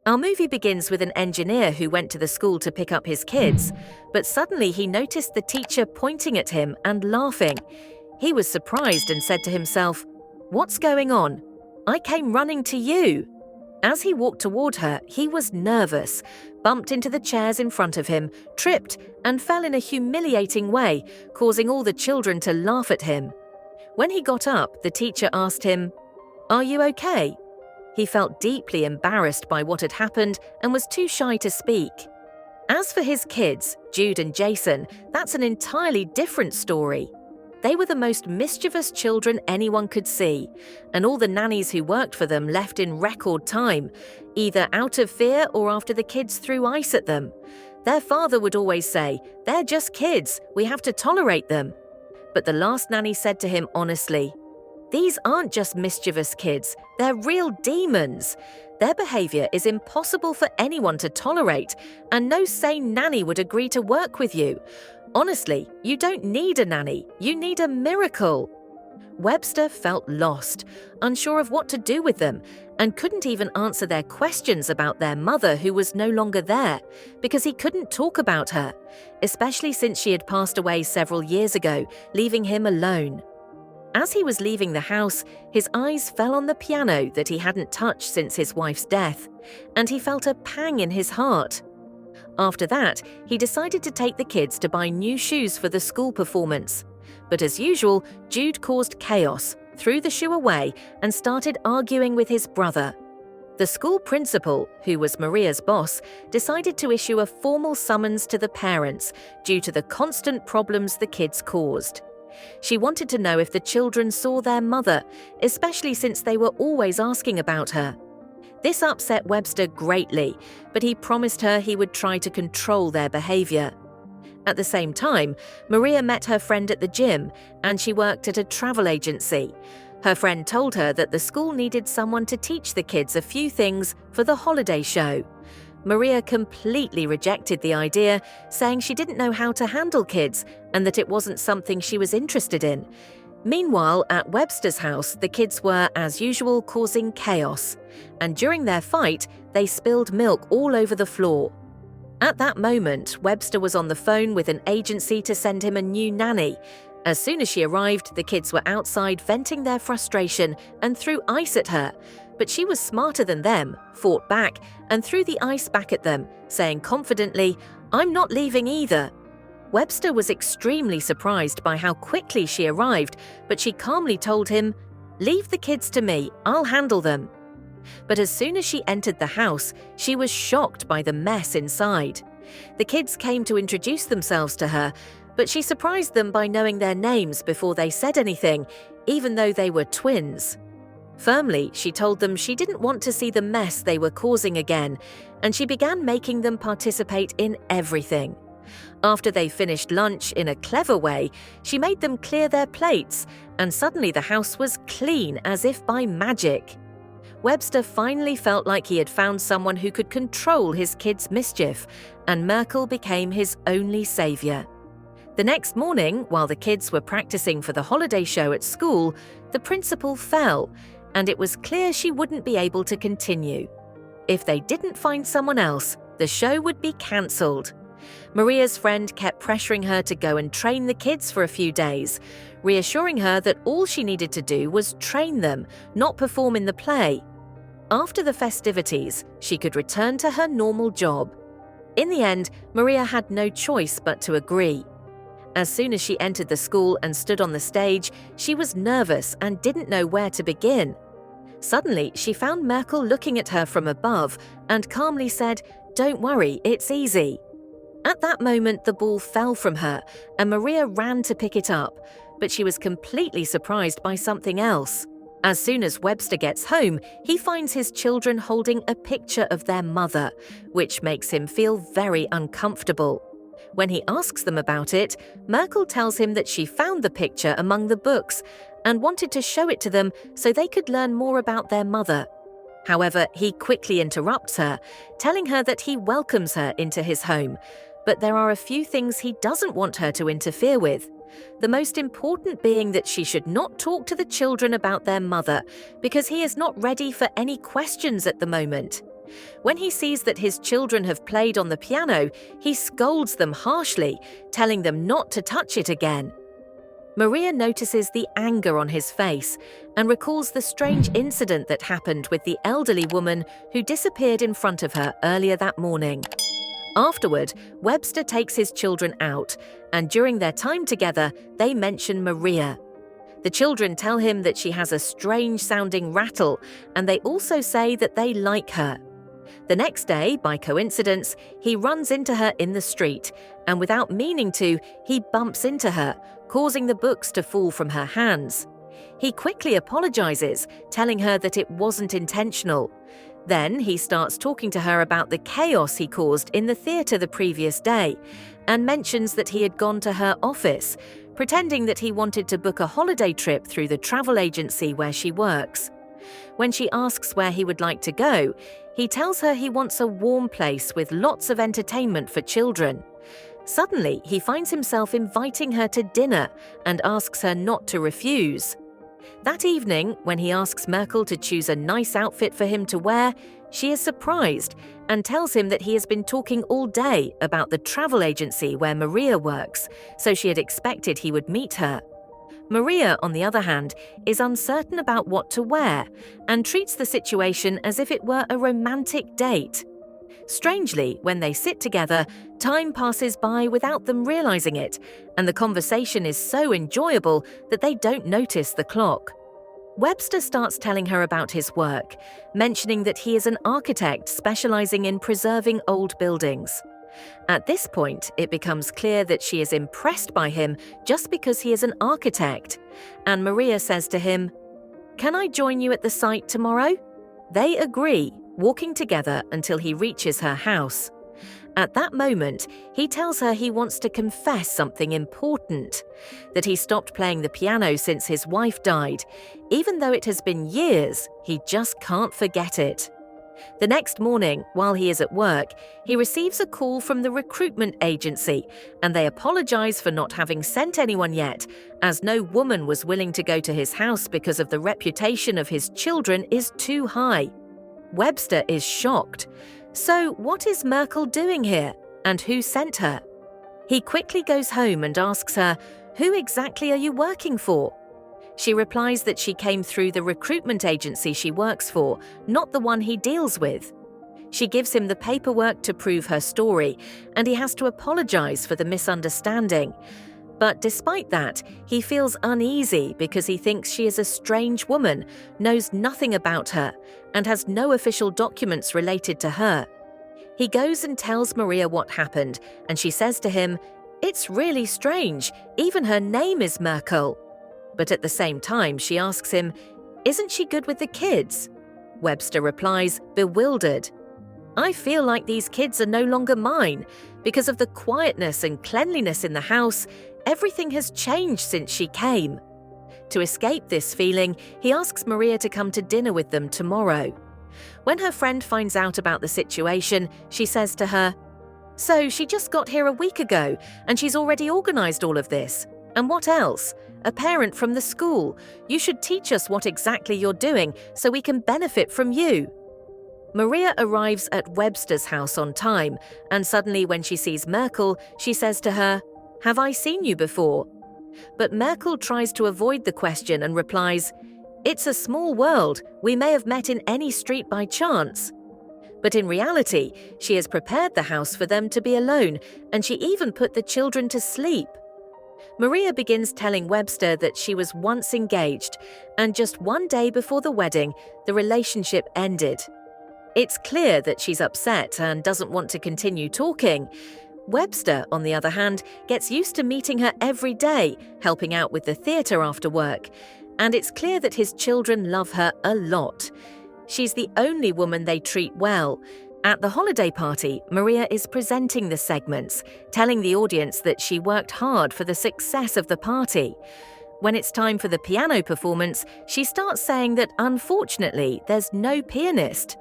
Our movie begins with an engineer who went to the school to pick up his kids, but suddenly he noticed the teacher pointing at him and laughing. He was surprised and said to himself, "What's going on? I came running to you." As he walked toward her, he was nervous, bumped into the chairs in front of him, tripped, and fell in a humiliating way, causing all the children to laugh at him. When he got up, the teacher asked him, "Are you okay?" He felt deeply embarrassed by what had happened and was too shy to speak. As for his kids, Jude and Jason, that's an entirely different story. They were the most mischievous children anyone could see, and all the nannies who worked for them left in record time, either out of fear or after the kids threw ice at them. Their father would always say, "They're just kids, we have to tolerate them." But the last nanny said to him honestly, "These aren't just mischievous kids, they're real demons. Their behavior is impossible for anyone to tolerate, and no sane nanny would agree to work with you. Honestly, you don't need a nanny, you need a miracle." Webster felt lost, unsure of what to do with them, and couldn't even answer their questions about their mother who was no longer there, because he couldn't talk about her, especially since she had passed away several years ago, leaving him alone. As he was leaving the house, his eyes fell on the piano that he hadn't touched since his wife's death, and he felt a pang in his heart. After that, he decided to take the kids to buy new shoes for the school performance. But as usual, Jude caused chaos, threw the shoe away, and started arguing with his brother. The school principal, who was Maria's boss, decided to issue a formal summons to the parents due to the constant problems the kids caused. She wanted to know if the children saw their mother, especially since they were always asking about her. This upset Webster greatly, but he promised her he would try to control their behavior. At the same time, Maria met her friend at the gym, and she worked at a travel agency. Her friend told her that the school needed someone to teach the kids a few things for the holiday show. Maria completely rejected the idea, saying she didn't know how to handle kids and that it wasn't something she was interested in. Meanwhile, at Webster's house, the kids were, as usual, causing chaos, and during their fight, they spilled milk all over the floor. At that moment, Webster was on the phone with an agency to send him a new nanny. As soon as she arrived, the kids were outside venting their frustration and threw ice at her. But she was smarter than them, fought back, and threw the ice back at them, saying confidently, "I'm not leaving either." Webster was extremely surprised by how quickly she arrived, but she calmly told him, "Leave the kids to me, I'll handle them." But as soon as she entered the house, she was shocked by the mess inside. The kids came to introduce themselves to her, but she surprised them by knowing their names before they said anything, even though they were twins. Firmly, she told them she didn't want to see the mess they were causing again, and she began making them participate in everything. After they finished lunch in a clever way, she made them clear their plates, and suddenly the house was clean as if by magic. Webster finally felt like he had found someone who could control his kids' mischief, and Merkel became his only savior. The next morning, while the kids were practicing for the holiday show at school, the principal fell, and it was clear she wouldn't be able to continue. If they didn't find someone else, the show would be cancelled. Maria's friend kept pressuring her to go and train the kids for a few days, reassuring her that all she needed to do was train them, not perform in the play. After the festivities, she could return to her normal job. In the end, Maria had no choice but to agree. As soon as she entered the school and stood on the stage, she was nervous and didn't know where to begin. Suddenly, she found Merkel looking at her from above and calmly said, "Don't worry, it's easy." At that moment, the ball fell from her, and Maria ran to pick it up, but she was completely surprised by something else. As soon as Webster gets home, he finds his children holding a picture of their mother, which makes him feel very uncomfortable. When he asks them about it, Merkel tells him that she found the picture among the books and wanted to show it to them so they could learn more about their mother. However, he quickly interrupts her, telling her that he welcomes her into his home, but there are a few things he doesn't want her to interfere with. The most important being that she should not talk to the children about their mother because he is not ready for any questions at the moment. When he sees that his children have played on the piano, he scolds them harshly, telling them not to touch it again. Maria notices the anger on his face and recalls the strange incident that happened with the elderly woman who disappeared in front of her earlier that morning. Afterward, Webster takes his children out, and during their time together, they mention Maria. The children tell him that she has a strange-sounding rattle, and they also say that they like her. The next day, by coincidence, he runs into her in the street, and without meaning to, he bumps into her, causing the books to fall from her hands. He quickly apologizes, telling her that it wasn't intentional. Then he starts talking to her about the chaos he caused in the theatre the previous day, and mentions that he had gone to her office, pretending that he wanted to book a holiday trip through the travel agency where she works. When she asks where he would like to go, he tells her he wants a warm place with lots of entertainment for children. Suddenly, he finds himself inviting her to dinner and asks her not to refuse. That evening, when he asks Merkel to choose a nice outfit for him to wear, she is surprised and tells him that he has been talking all day about the travel agency where Maria works, so she had expected he would meet her. Maria, on the other hand, is uncertain about what to wear and treats the situation as if it were a romantic date. Strangely, when they sit together, time passes by without them realizing it, and the conversation is so enjoyable that they don't notice the clock. Webster starts telling her about his work, mentioning that he is an architect specializing in preserving old buildings. At this point, it becomes clear that she is impressed by him just because he is an architect, and Maria says to him, "Can I join you at the site tomorrow?" They agree, walking together until he reaches her house. At that moment, he tells her he wants to confess something important, that he stopped playing the piano since his wife died. Even though it has been years, he just can't forget it. The next morning, while he is at work, he receives a call from the recruitment agency, and they apologize for not having sent anyone yet, as no woman was willing to go to his house because of the reputation of his children is too high. Webster is shocked. So what is Merkel doing here, and who sent her? He quickly goes home and asks her, "Who exactly are you working for?" She replies that she came through the recruitment agency she works for, not the one he deals with. She gives him the paperwork to prove her story, and he has to apologize for the misunderstanding. But despite that, he feels uneasy because he thinks she is a strange woman, knows nothing about her, and has no official documents related to her. He goes and tells Maria what happened, and she says to him, "It's really strange, even her name is Merkel." But at the same time, she asks him, "Isn't she good with the kids?" Webster replies, bewildered, "I feel like these kids are no longer mine. Because of the quietness and cleanliness in the house, everything has changed since she came." To escape this feeling, he asks Maria to come to dinner with them tomorrow. When her friend finds out about the situation, she says to her, "So she just got here a week ago, and she's already organized all of this. And what else? A parent from the school. You should teach us what exactly you're doing so we can benefit from you." Maria arrives at Webster's house on time, and suddenly when she sees Merkel, she says to her, "Have I seen you before?" But Merkel tries to avoid the question and replies, "It's a small world. We may have met in any street by chance." But in reality, she has prepared the house for them to be alone, and she even put the children to sleep. Maria begins telling Webster that she was once engaged, and just one day before the wedding, the relationship ended. It's clear that she's upset and doesn't want to continue talking. Webster, on the other hand, gets used to meeting her every day, helping out with the theatre after work, and it's clear that his children love her a lot. She's the only woman they treat well. At the holiday party, Maria is presenting the segments, telling the audience that she worked hard for the success of the party. When it's time for the piano performance, she starts saying that unfortunately there's no pianist.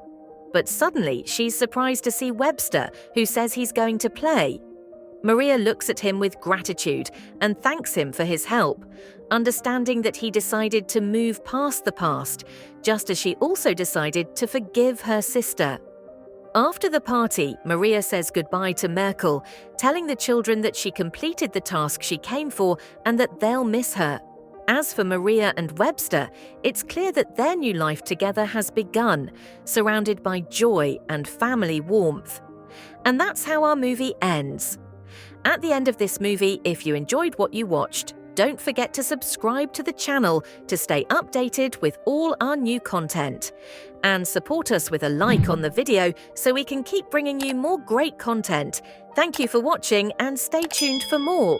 But suddenly she's surprised to see Webster, who says he's going to play. Maria looks at him with gratitude and thanks him for his help, understanding that he decided to move past the past, just as she also decided to forgive her sister. After the party, Maria says goodbye to Merkel, telling the children that she completed the task she came for and that they'll miss her. As for Maria and Webster, it's clear that their new life together has begun, surrounded by joy and family warmth. And that's how our movie ends. At the end of this movie, if you enjoyed what you watched, don't forget to subscribe to the channel to stay updated with all our new content. And support us with a like on the video so we can keep bringing you more great content. Thank you for watching and stay tuned for more.